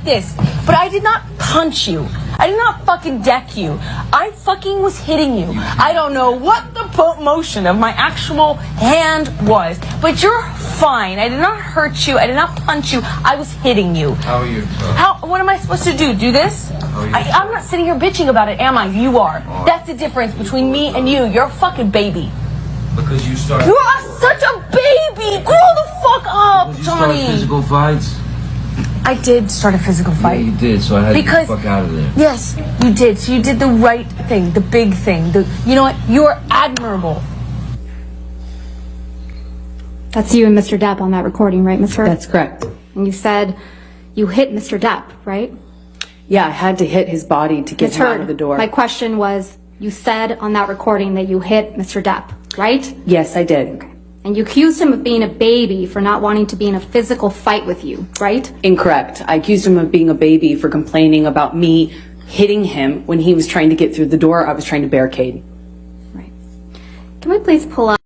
like this, but I did not punch you. I did not fucking deck you. I fucking was hitting you. I don't know what the motion of my actual hand was, but you're fine. I did not hurt you. I did not punch you. I was hitting you. How are you? What am I supposed to do? Do this? I'm not sitting here bitching about it, am I? You are. That's the difference between me and you. You're a fucking baby. Because you started. You are such a baby. Grow the fuck up, You Johnny. started physical fights. I did start a physical fight. Yeah, you did. So I had to get the fuck out of there. Yes, you did. So you did the right thing, the big thing. You know what? You're admirable. That's you and Mr. Depp on that recording, right, Ms. Hurd? That's correct. And you said you hit Mr. Depp, right? Yeah, I had to hit his body to get Ms. him out Hurd, of the door. my question was, you said on that recording that you hit Mr. Depp, right? Yes, I did. And you accused him of being a baby for not wanting to be in a physical fight with you, right? Incorrect. I accused him of being a baby for complaining about me hitting him when he was trying to get through the door. I was trying to barricade. Right. Can we please pull up